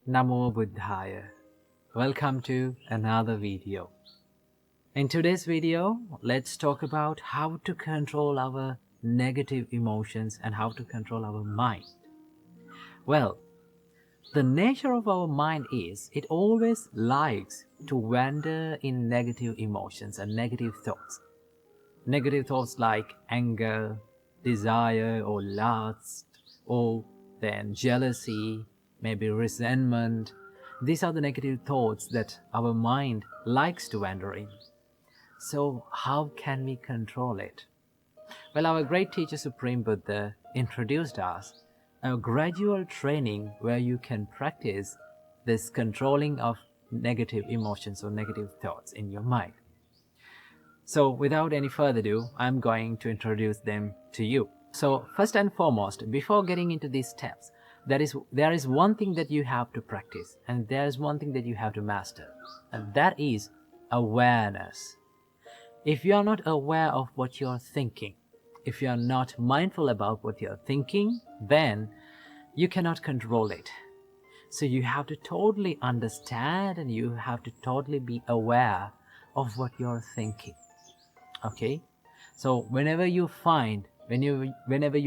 Namo Buddhaya. Welcome to another video. In today's video, let's talk about how to control our negative emotions and how to control our mind. Well, the nature of our mind is it always likes to wander in negative emotions and negative thoughts. Negative thoughts like anger, desire or lust, or then jealousy, maybe resentment. These are the negative thoughts that our mind likes to wander in. So how can we control it? Well, our great teacher Supreme Buddha introduced us a gradual training where you can practice this controlling of negative emotions or negative thoughts in your mind. So without any further ado, I'm going to introduce them to you. So first and foremost, before getting into these steps, there is one thing that you have to practice, and there is one thing that you have to master, and that is awareness. If you are not aware of what you're thinking, if you are not mindful about what you're thinking, then you cannot control it. So you have to totally understand and you have to totally be aware of what you're thinking. Okay, so whenever you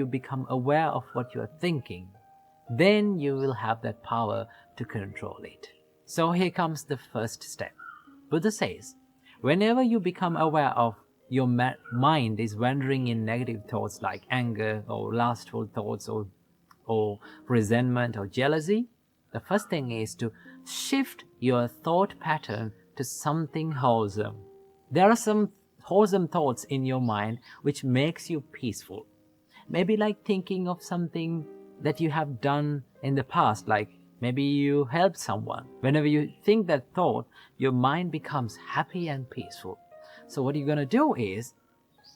become aware of what you're thinking, then you will have that power to control it. So here comes the first step. Buddha says, whenever you become aware of your mind is wandering in negative thoughts like anger or lustful thoughts or resentment or jealousy, the first thing is to shift your thought pattern to something wholesome. There are some wholesome thoughts in your mind which makes you peaceful. Maybe like thinking of something that you have done in the past, like maybe you helped someone. Whenever you think that thought, your mind becomes happy and peaceful. So what you're going to do is,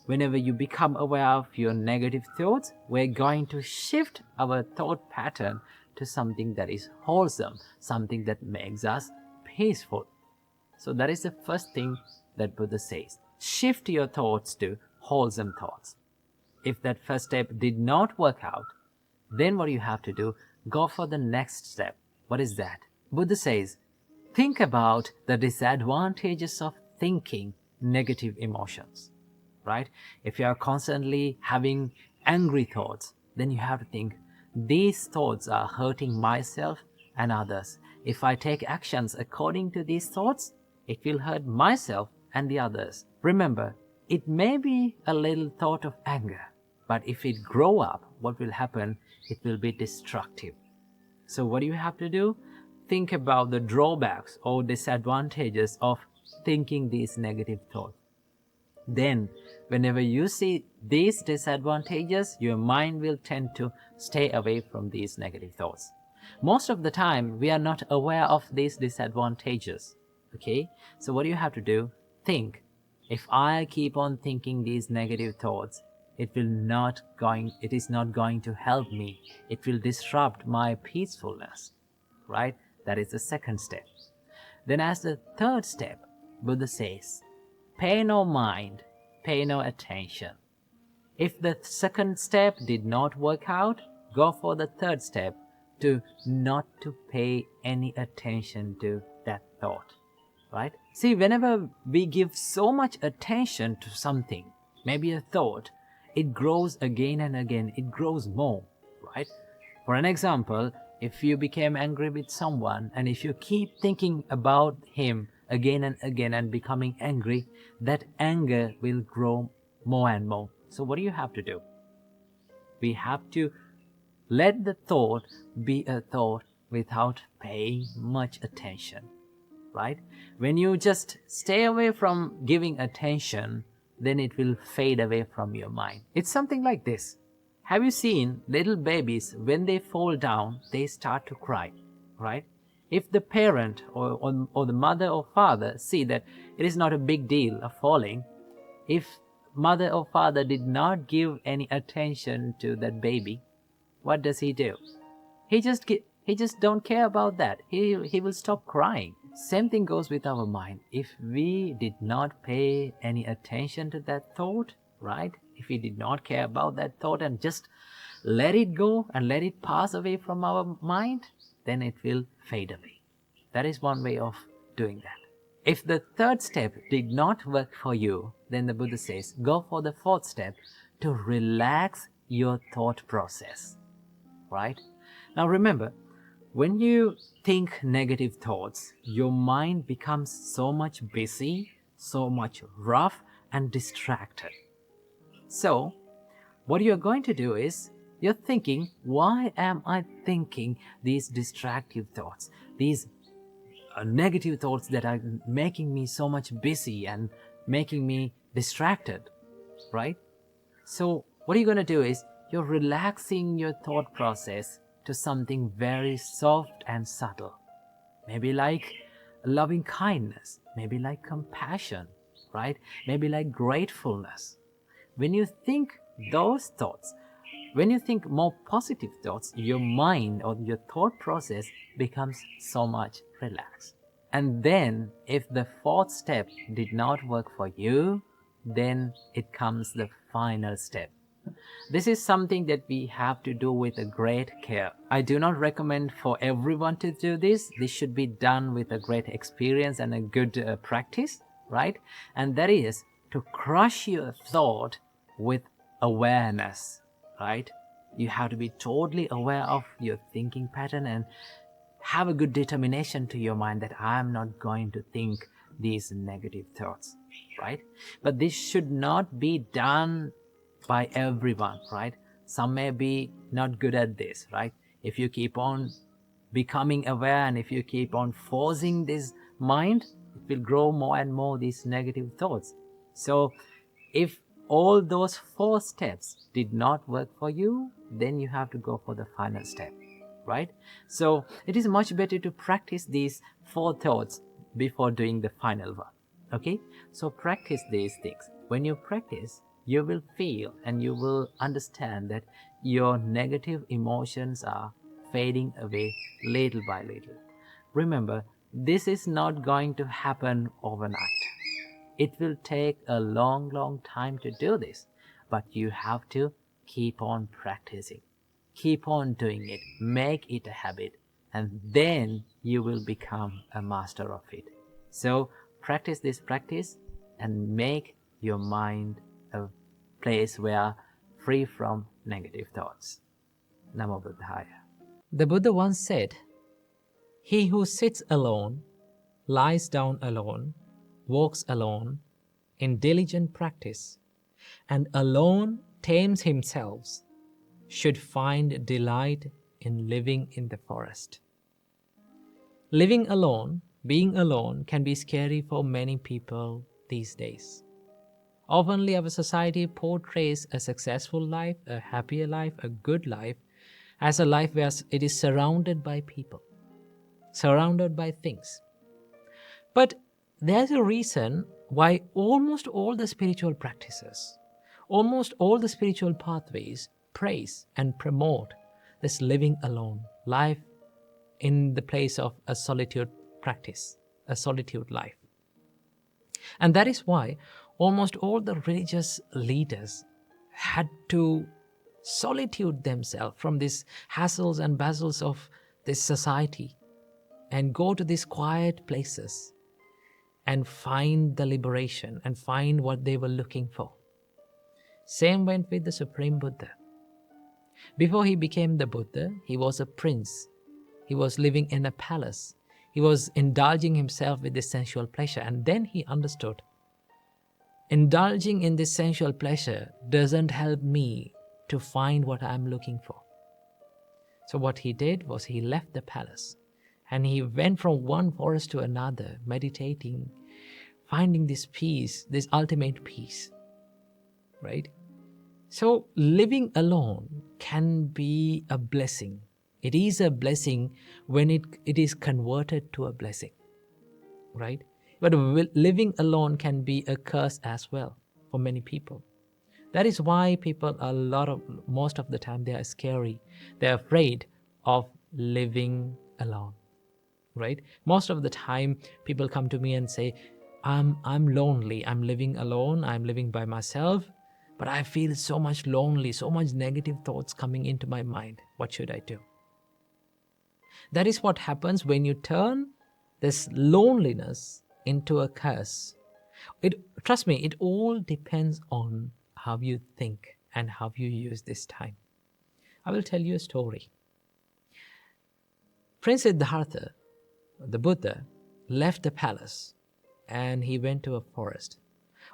whenever you become aware of your negative thoughts, we're going to shift our thought pattern to something that is wholesome, something that makes us peaceful. So that is the first thing that Buddha says. Shift your thoughts to wholesome thoughts. If that first step did not work out, then what you have to do, go for the next step. What is that? Buddha says, think about the disadvantages of thinking negative emotions, right? If you are constantly having angry thoughts, then you have to think, these thoughts are hurting myself and others. If I take actions according to these thoughts, it will hurt myself and the others. Remember, it may be a little thought of anger, but if it grow up, what will happen? It will be destructive. So what do you have to do? Think about the drawbacks or disadvantages of thinking these negative thoughts. Then, whenever you see these disadvantages, your mind will tend to stay away from these negative thoughts. Most of the time, we are not aware of these disadvantages. Okay? So what do you have to do? Think, if I keep on thinking these negative thoughts, it is not going to help me. It will disrupt my peacefulness, right? That is the second step. Then as the third step, Buddha says, pay no mind, pay no attention. If the second step did not work out, go for the third step, to not to pay any attention to that thought. Right? See, whenever we give so much attention to something, maybe a thought, it grows again and again, it grows more, right? For an example, if you became angry with someone and if you keep thinking about him again and again and becoming angry, that anger will grow more and more. So what do you have to do? We have to let the thought be a thought without paying much attention. Right? When you just stay away from giving attention, then it will fade away from your mind. It's something like this. Have you seen little babies, when they fall down, they start to cry, right? If the parent or the mother or father see that it is not a big deal of falling, if mother or father did not give any attention to that baby, what does he do? He just don't care about that. He will stop crying. Same thing goes with our mind. If we did not pay any attention to that thought, right? If we did not care about that thought and just let it go and let it pass away from our mind, then it will fade away. That is one way of doing that. If the third step did not work for you, then the Buddha says, go for the fourth step to relax your thought process, right? Now remember, when you think negative thoughts, your mind becomes so much busy, so much rough and distracted. So, what you're going to do is, you're thinking, why am I thinking these distractive thoughts? These negative thoughts that are making me so much busy and making me distracted, right? So what you're going to do is, you're relaxing your thought process to something very soft and subtle. Maybe like loving kindness, maybe like compassion, right? Maybe like gratefulness. When you think those thoughts, when you think more positive thoughts, your mind or your thought process becomes so much relaxed. And then if the fourth step did not work for you, then it comes the final step. This is something that we have to do with a great care. I do not recommend for everyone to do this. This should be done with a great experience and a good practice, right? And that is to crush your thought with awareness, right? You have to be totally aware of your thinking pattern and have a good determination to your mind that I am not going to think these negative thoughts, right? But this should not be done by everyone, right? Some may be not good at this, right? If you keep on becoming aware and if you keep on forcing this mind, it will grow more and more these negative thoughts. So if all those 4 steps did not work for you, then you have to go for the final step, right? So it is much better to practice these 4 thoughts before doing the final one, okay? So practice these things. When you practice, you will feel and you will understand that your negative emotions are fading away little by little. Remember, this is not going to happen overnight. It will take a long time to do this, but you have to keep on practicing. Keep on doing it. Make it a habit, and then you will become a master of it. So practice this practice and make your mind a place where free from negative thoughts. Namo Buddhaya. The Buddha once said, "He who sits alone, lies down alone, walks alone, in diligent practice, and alone tames himself, should find delight in living in the forest." Living alone, being alone, can be scary for many people these days. Oftenly, our society portrays a successful life, a happier life, a good life, as a life where it is surrounded by people, surrounded by things. But there's a reason why almost all the spiritual practices, almost all the spiritual pathways praise and promote this living alone, life in the place of a solitude practice, a solitude life. And that is why almost all the religious leaders had to solitude themselves from these hassles and bustles of this society and go to these quiet places and find the liberation and find what they were looking for. Same went with the Supreme Buddha. Before he became the Buddha, he was a prince. He was living in a palace. He was indulging himself with this sensual pleasure, and then he understood, indulging in this sensual pleasure doesn't help me to find what I'm looking for. So what he did was he left the palace and he went from one forest to another, meditating, finding this peace, this ultimate peace, right? So living alone can be a blessing. It is a blessing when it is converted to a blessing, right? But living alone can be a curse as well for many people. That is why people most of the time they are scary. They're afraid of living alone, right? Most of the time people come to me and say, I'm lonely, I'm living alone, I'm living by myself, but I feel so much lonely, so much negative thoughts coming into my mind. What should I do? That is what happens when you turn this loneliness into a curse. Trust me, it all depends on how you think and how you use this time. I will tell you a story. Prince Siddhartha, the Buddha, left the palace and he went to a forest.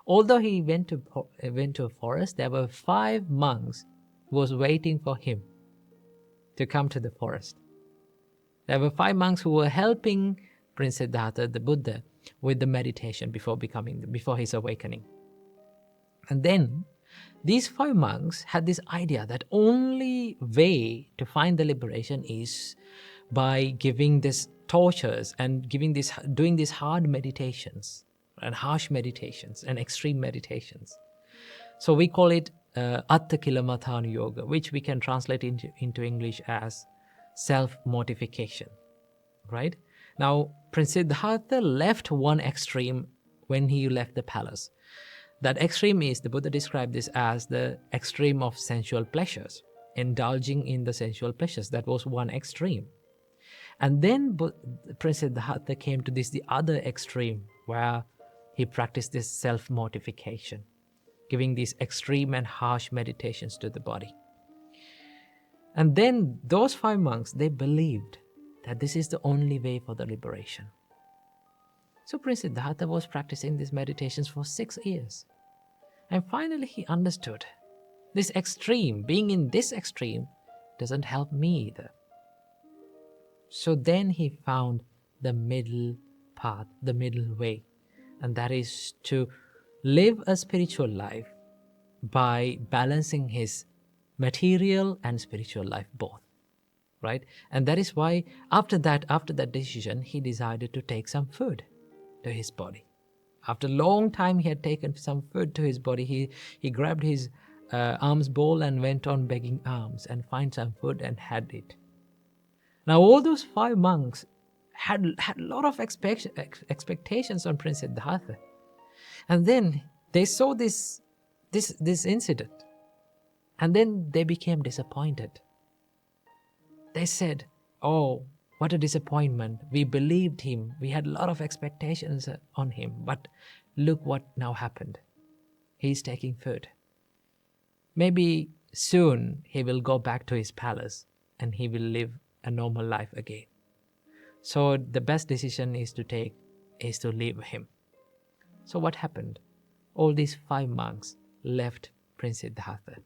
Although he went to a forest, there were 5 monks who was waiting for him to come to the forest. There were 5 monks who were helping Prince Siddhartha, the Buddha, with the meditation before his awakening. And then these 5 monks had this idea that only way to find the liberation is by giving this tortures and doing these hard meditations and harsh meditations and extreme meditations. So we call it Atta Kilamatthana Yoga, which we can translate into English as self-mortification, right? Now, Prince Siddhartha left one extreme when he left the palace. That extreme is, the Buddha described this as the extreme of sensual pleasures, indulging in the sensual pleasures. That was one extreme. And then Prince Siddhartha came to the other extreme, where he practiced this self-mortification, giving these extreme and harsh meditations to the body. And then those 5 monks, they believed that this is the only way for the liberation. So Prince Siddhartha was practicing these meditations for 6 years. And finally he understood, this extreme, being in this extreme, doesn't help me either. So then he found the middle path, the middle way. And that is to live a spiritual life by balancing his material and spiritual life both, right? And that is why after that decision, he decided to take some food to his body. After a long time he had taken some food to his body, he grabbed his alms bowl and went on begging alms and find some food and had it. Now all those 5 monks had a lot of expectations on Prince Siddhartha. And then they saw this incident. And then they became disappointed. They said, "Oh, what a disappointment. We believed him. We had a lot of expectations on him. But look what now happened. He's taking food. Maybe soon he will go back to his palace and he will live a normal life again. So the best decision is to leave him." So what happened? All these 5 monks left Prince Siddhartha.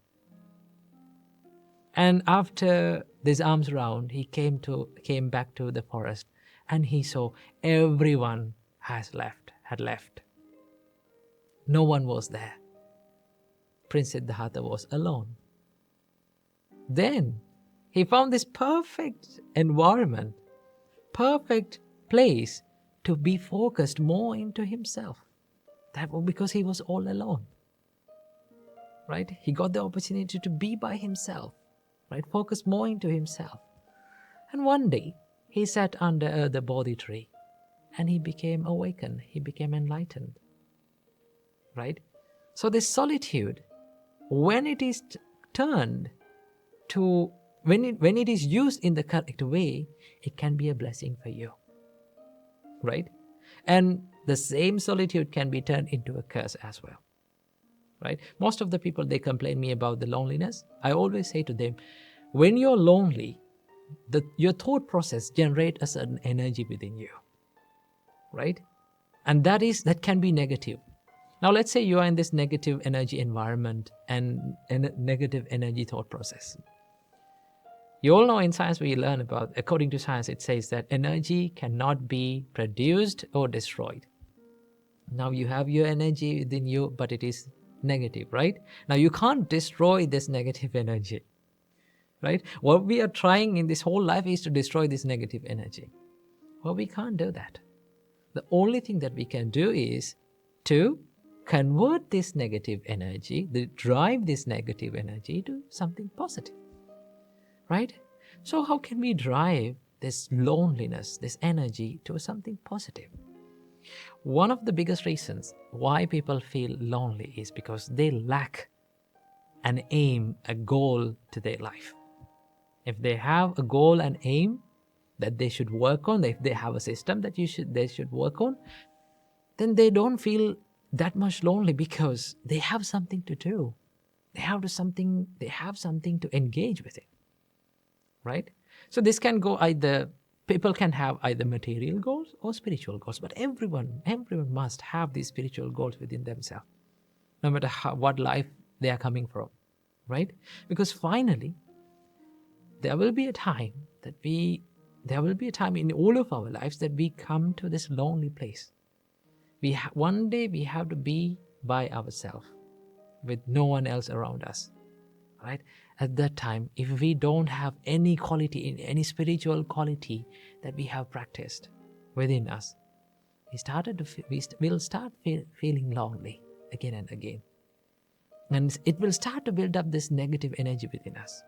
And after this alms round, he came back to the forest and he saw everyone had left. No one was there. Prince Siddhartha was alone. Then he found this perfect environment, perfect place to be focused more into himself. That was because he was all alone, right? He got the opportunity to be by himself, right? Focus more into himself. And one day, he sat under the Bodhi tree and he became awakened. He became enlightened, right? So this solitude, when it is turned to, when it is used in the correct way, it can be a blessing for you, right? And the same solitude can be turned into a curse as well, right? Most of the people, they complain me about the loneliness. I always say to them, when you're lonely, your thought process generates a certain energy within you, right? And that can be negative. Now let's say you are in this negative energy environment and a negative energy thought process. You all know in science we learn about, according to science, it says that energy cannot be produced or destroyed. Now you have your energy within you, but it is negative, right? Now you can't destroy this negative energy, right? What we are trying in this whole life is to destroy this negative energy. Well, we can't do that. The only thing that we can do is to convert this negative energy, drive this negative energy to something positive, right? So how can we drive this loneliness, this energy to something positive? One of the biggest reasons why people feel lonely is because they lack an aim, a goal to their life. If they have a goal and aim, that they should work on, if they have a system that they should work on, then they don't feel that much lonely because they have something to do. They have something to engage with it, right? So this can go either, people can have either material goals or spiritual goals, but everyone must have these spiritual goals within themselves, no matter what life they are coming from, right? Because finally, there will be a time in all of our lives that we come to this lonely place. One day we have to be by ourselves with no one else around us, right? At that time, if we don't have any quality, any spiritual quality that we have practiced within us, we'll start feeling lonely again and again. And it will start to build up this negative energy within us,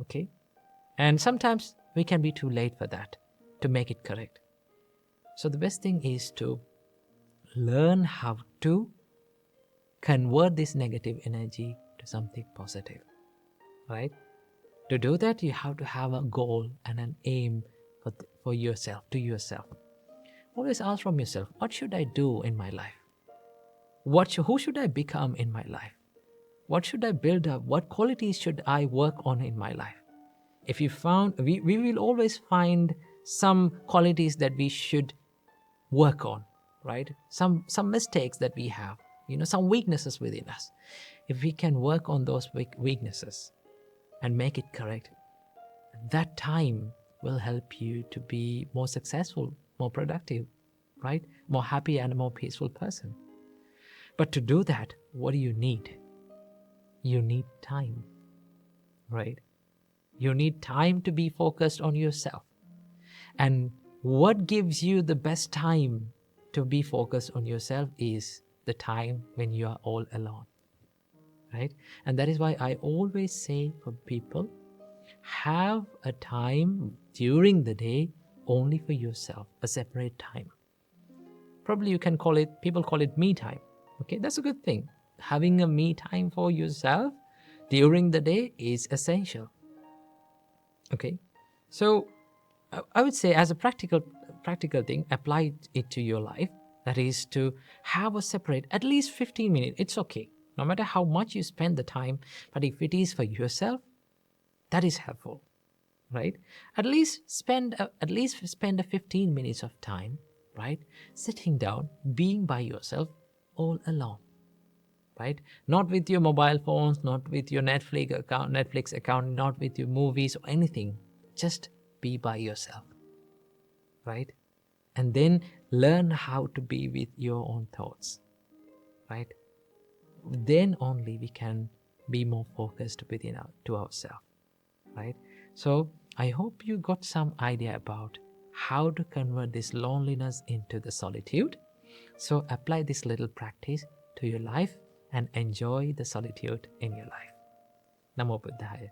okay? And sometimes we can be too late for that, to make it correct. So the best thing is to learn how to convert this negative energy to something positive, right? To do that, you have to have a goal and an aim for yourself, to yourself. Always ask from yourself, what should I do in my life? Who should I become in my life? What should I build up? What qualities should I work on in my life? If you found, we will always find some qualities that we should work on, right? Some mistakes that we have, some weaknesses within us. If we can work on those weaknesses and make it correct, that time will help you to be more successful, more productive, right? More happy and a more peaceful person. But to do that, what do you need? You need time, right? You need time to be focused on yourself. And what gives you the best time to be focused on yourself is the time when you are all alone, right? And that is why I always say for people, have a time during the day only for yourself, a separate time. Probably people call it me time. Okay, that's a good thing. Having a me time for yourself during the day is essential. Okay, so I would say, as a practical thing, apply it to your life. That is to have a separate, at least 15 minutes. It's okay, no matter how much you spend the time, but if it is for yourself, that is helpful, right? At least spend a 15 minutes of time, right? Sitting down, being by yourself, all alone, right? Not with your mobile phones, not with your Netflix account, not with your movies or anything. Just be by yourself, right? And then learn how to be with your own thoughts, right? Then only we can be more focused to ourselves, right? So I hope you got some idea about how to convert this loneliness into the solitude. So apply this little practice to your life and enjoy the solitude in your life. Namo Buddhaya.